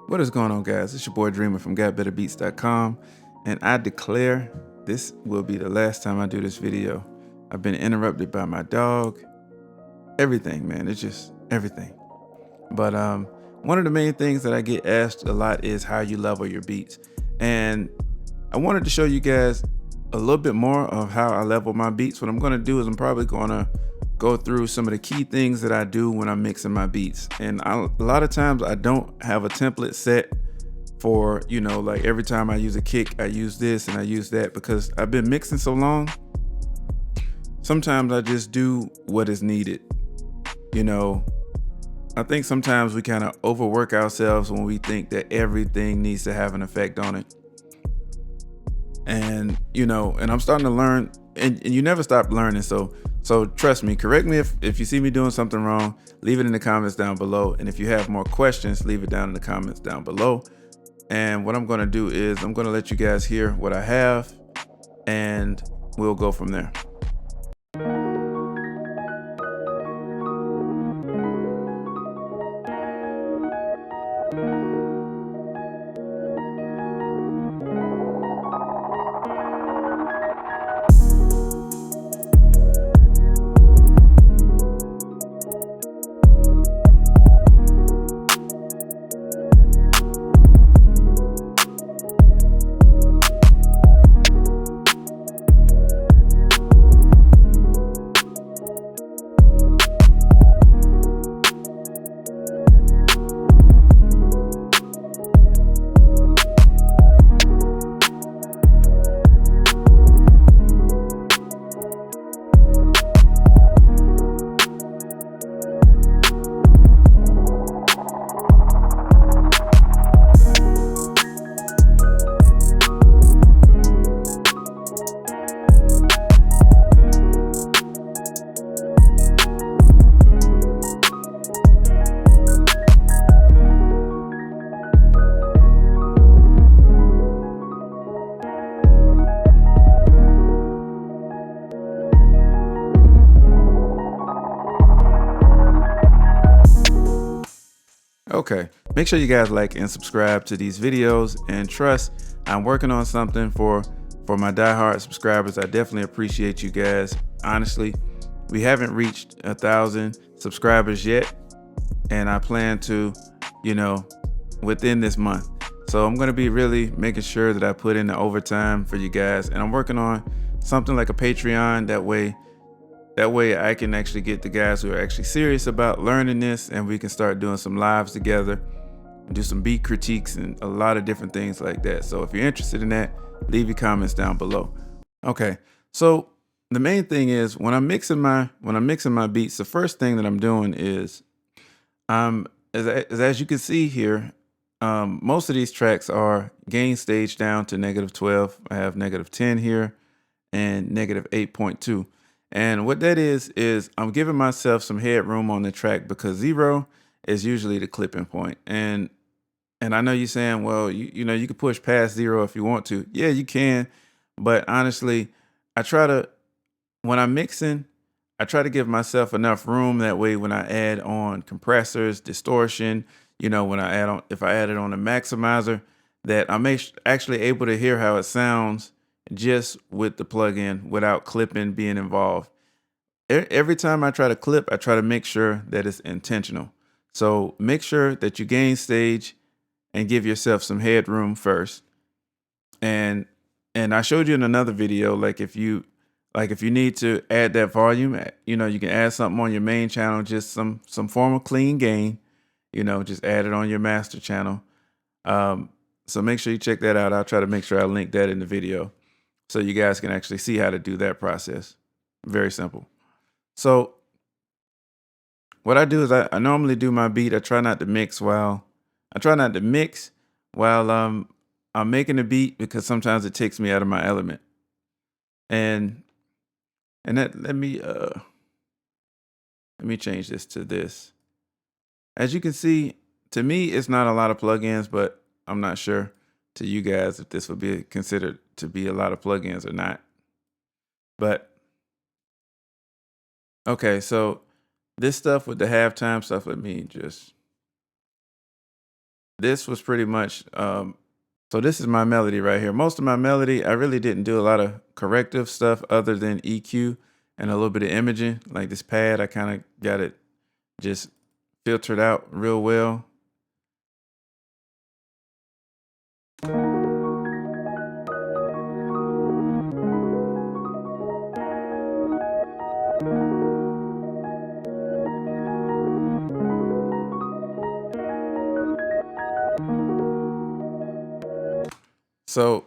What is going on, guys? It's your boy Dreamer from GotBetterBeats.com, and I declare this will be the last time I do this video. I've been interrupted by my dog. Everything, man. It's just everything. But one of the main things that I get asked a lot is how you level your beats. And I wanted to show you guys a little bit more of how I level my beats. What I'm going to do is I'm probably going to go through some of the key things that I do when I'm mixing my beats. And a lot of times I don't have a template set for, like every time I use a kick, I use this and I use that, because I've been mixing so long. Sometimes I just do what is needed. I think sometimes we kind of overwork ourselves when we think that everything needs to have an effect on it. And I'm starting to learn, and you never stop learning. So trust me, correct me if you see me doing something wrong, leave it in the comments down below. And if you have more questions, leave it down in the comments down below. And what I'm going to do is I'm going to let you guys hear what I have, and we'll go from there. Okay, make sure you guys like and subscribe to these videos, and trust, I'm working on something for my diehard subscribers. I definitely appreciate you guys. Honestly, we haven't reached 1,000 subscribers yet, and I plan to, within this month. So I'm going to be really making sure that I put in the overtime for you guys, and I'm working on something like a Patreon. That way I can actually get the guys who are actually serious about learning this, and we can start doing some lives together, do some beat critiques and a lot of different things like that. So if you're interested in that, leave your comments down below. Okay, so the main thing is when I'm mixing my beats, the first thing that I'm doing is as you can see here, most of these tracks are gain stage down to -12. I have -10 here and -8.2. And what that is I'm giving myself some headroom on the track, because 0 is usually the clipping point. And I know you're saying, well, you can push past 0 if you want to. Yeah, you can. But honestly, when I'm mixing, I try to give myself enough room. That way, when I add on compressors, distortion, if I add it on a maximizer, that I'm actually able to hear how it sounds just with the plugin without clipping being involved. Every time I try to clip, I try to make sure that it's intentional. So make sure that you gain stage and give yourself some headroom first. And I showed you in another video, like if you need to add that volume, you can add something on your main channel, just some form of clean gain, just add it on your master channel. So make sure you check that out. I'll try to make sure I link that in the video so you guys can actually see how to do that process. Very simple. So what I do is I normally do my beat. I try not to mix while I'm making the beat, because sometimes it takes me out of my element. And let me change this to this. As you can see, to me, it's not a lot of plugins, but I'm not sure to you guys if this would be considered to be a lot of plugins or not. But okay, so this stuff with the halftime stuff, let me just this was pretty much so this is my melody right here. Most of my melody, I really didn't do a lot of corrective stuff other than EQ and a little bit of imaging. Like this pad, I kind of got it just filtered out real well. So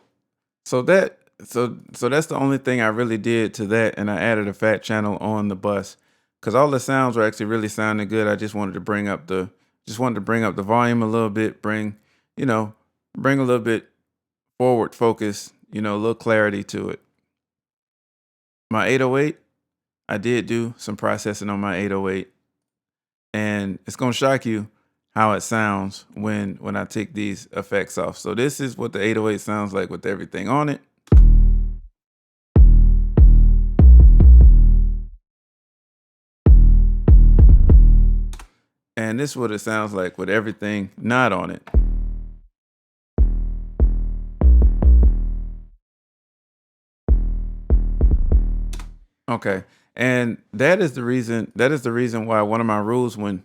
so that's the only thing I really did to that, and I added a fat channel on the bus because all the sounds were actually really sounding good. I just wanted to bring up the volume a little bit, you know, bring a little bit forward focus, a little clarity to it. My 808, I did do some processing on my 808, and it's gonna shock you how it sounds when I take these effects off. So this is what the 808 sounds like with everything on it. And this is what it sounds like with everything not on it. Okay. And that is the reason why one of my rules when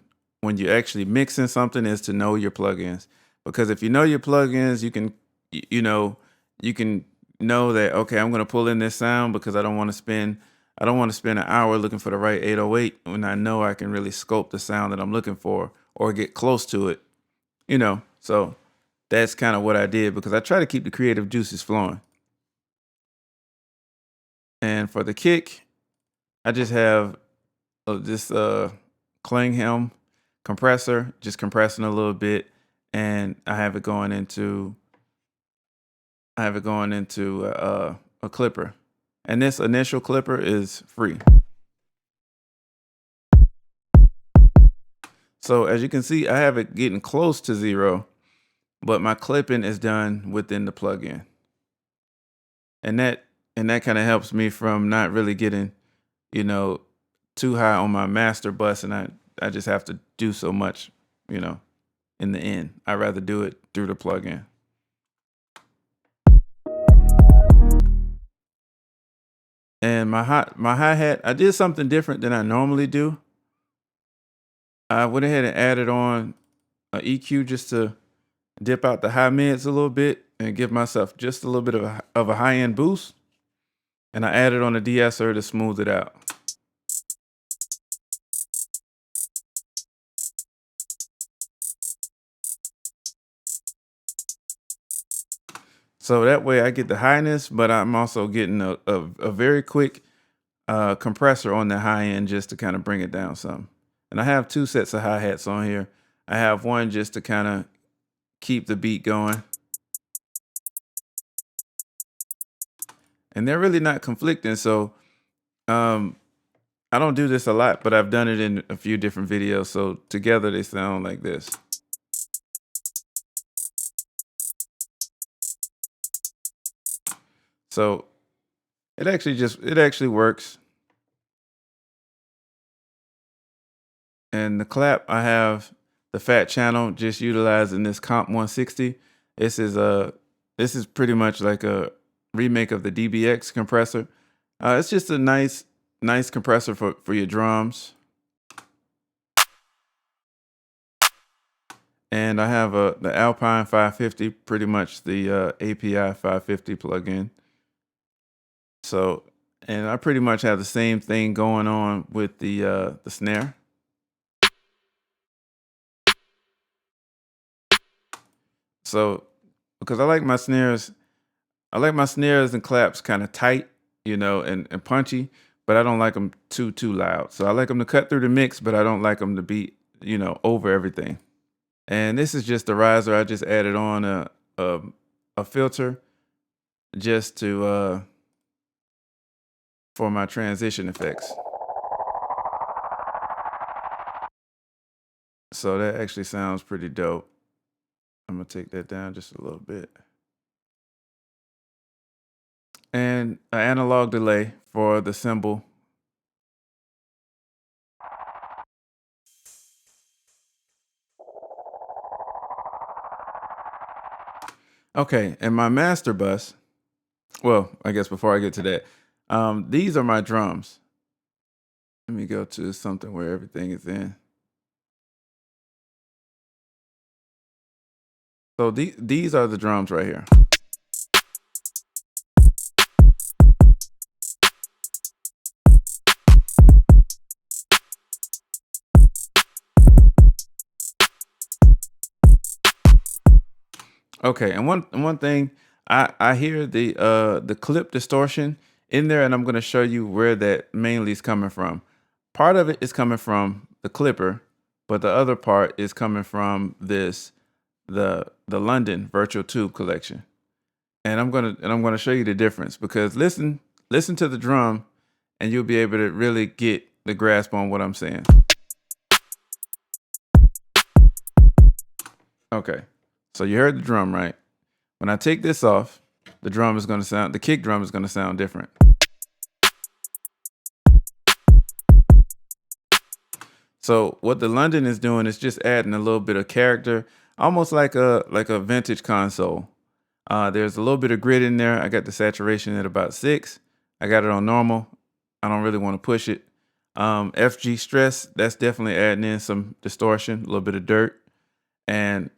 you're actually mixing something is to know your plugins. Because if you know your plugins, y- you know, you can know that okay, I'm gonna pull in this sound because I don't want to spend an hour looking for the right 808 when I know I can really scope the sound that I'm looking for or get close to it. So that's kind of what I did because I try to keep the creative juices flowing. And for the kick, I just have this Klinghelm compressor, just compressing a little bit, and I have it going into a clipper, and this initial clipper is free. So as you can see, I have it getting close to zero, but my clipping is done within the plugin, and that kind of helps me from not really getting you know too high on my master bus, and I just have to do so much, you know, in the end. I'd rather do it through the plugin. And my hi-hat, I did something different than I normally do. I went ahead and added on a EQ just to dip out the high mids a little bit and give myself just a little bit of a high-end boost. And I added on a de-esser to smooth it out. So that way I get the highness, but I'm also getting a very quick compressor on the high end just to kind of bring it down some. And I have two sets of hi-hats on here. I have one just to kind of keep the beat going. And they're really not conflicting. So um, I don't do this a lot, but I've done it in a few different videos. So together they sound like this. So it actually works. And the clap, I have the fat channel just utilizing this Comp 160. This is a this is pretty much like a remake of the DBX compressor. It's just a nice compressor for your drums. And I have the Alpine 550, pretty much the API 550 plugin. So, and I pretty much have the same thing going on with the snare. So, because I like my snares and claps kind of tight, and punchy, but I don't like them too loud. So I like them to cut through the mix, but I don't like them to be, over everything. And this is just a riser. I just added on a, a filter just to for my transition effects. So that actually sounds pretty dope. I'm gonna take that down just a little bit. And an analog delay for the cymbal. Okay, and my master bus. Well, I guess before I get to that, these are my drums. Let me go to something where everything is in. So these are the drums right here. Okay, and one thing I hear the clip distortion in there, and I'm going to show you where that mainly is coming from. Part of it is coming from the clipper, but the other part is coming from the London virtual tube collection. And I'm gonna show you the difference, because listen to the drum, and you'll be able to really get the grasp on what I'm saying. Okay, so you heard the drum, right? When I take this off, the kick drum is gonna sound different. So what the London is doing is just adding a little bit of character, almost like a vintage console. There's a little bit of grit in there. I got the saturation at about 6. I got it on normal. I don't really want to push it. FG stress, that's definitely adding in some distortion, a little bit of dirt. And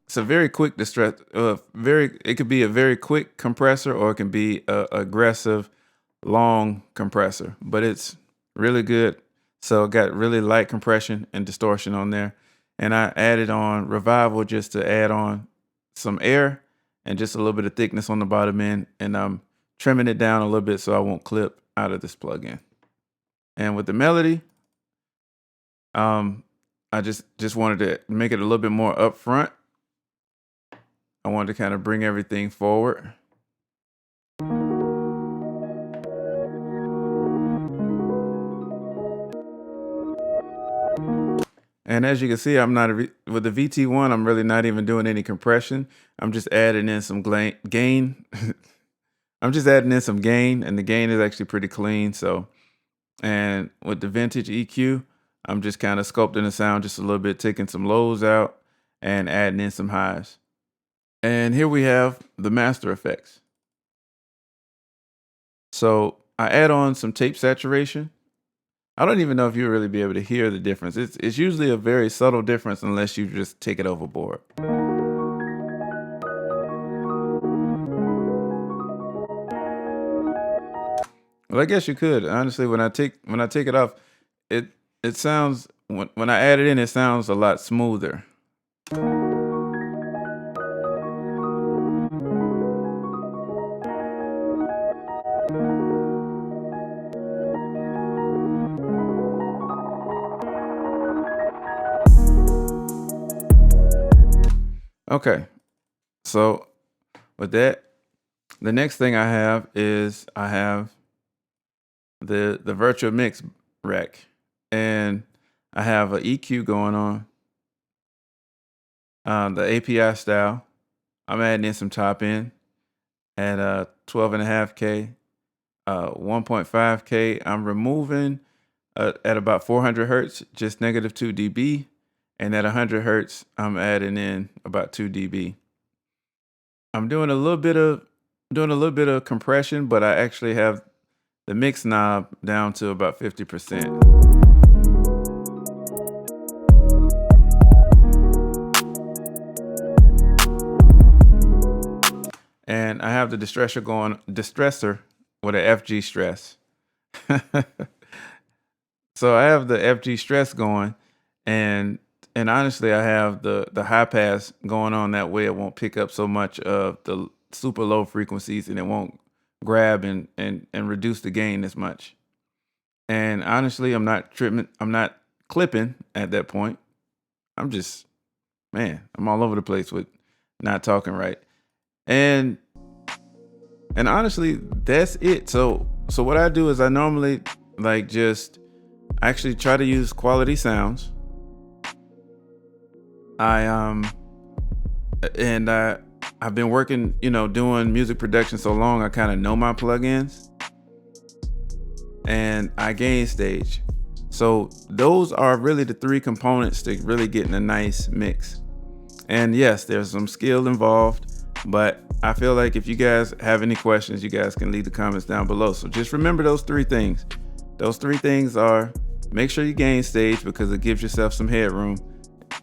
it's a very quick distress. It could be a very quick compressor, or it can be a aggressive, long compressor. But it's really good. So it got really light compression and distortion on there. And I added on revival just to add on some air and just a little bit of thickness on the bottom end. And I'm trimming it down a little bit so I won't clip out of this plugin. And with the melody, I just wanted to make it a little bit more upfront. I wanted to kind of bring everything forward. And as you can see, with the VT1, I'm really not even doing any compression. I'm just adding in some gain. I'm just adding in some gain, and the gain is actually pretty clean. So, and with the vintage EQ, I'm just kind of sculpting the sound just a little bit, taking some lows out and adding in some highs. And here we have the master effects. So I add on some tape saturation. I don't even know if you'll really be able to hear the difference. It's usually a very subtle difference unless you just take it overboard. Well, I guess you could. Honestly, when I take it off, it sounds when I add it in, it sounds a lot smoother. Okay. So with that, the next thing I have is I have the virtual mix rack, and I have an EQ going on, the API style. I'm adding in some top end at 12.5K, 1.5K. I'm removing at about 400 hertz, just negative 2 dB, and at 100 hertz, I'm adding in about 2 dB. I'm doing a little bit of compression, but I actually have the mix knob down to about 50%. And I have the distressor with an FG stress. So I have the FG stress going, and honestly, I have the high pass going on. That way it won't pick up so much of the super low frequencies, and it won't grab and reduce the gain as much. And honestly, I'm not clipping at that point. I'm just, man, I'm all over the place with not talking right. And honestly, that's it. So what I do is I normally just actually try to use quality sounds. I've been working, doing music production so long, I kind of know my plugins. And I gain stage. So those are really the 3 components to really getting a nice mix. And yes, there's some skill involved, but I feel like if you guys have any questions, you guys can leave the comments down below. So just remember those 3 things. Those 3 things are: make sure you gain stage because it gives yourself some headroom.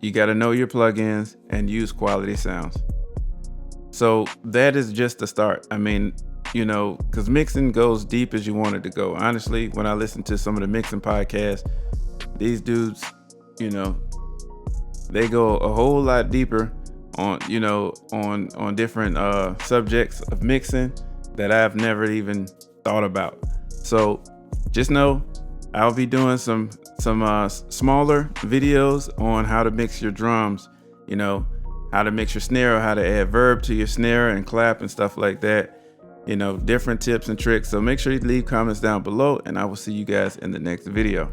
You got to know your plugins and use quality sounds. So that is just the start. I mean, because mixing goes deep as you want it to go. Honestly, when I listen to some of the mixing podcasts, these dudes, they go a whole lot deeper on different subjects of mixing that I've never even thought about. So just know I'll be doing some smaller videos on how to mix your drums, how to mix your snare, or how to add verb to your snare and clap and stuff like that. Different tips and tricks. So make sure you leave comments down below, and I will see you guys in the next video.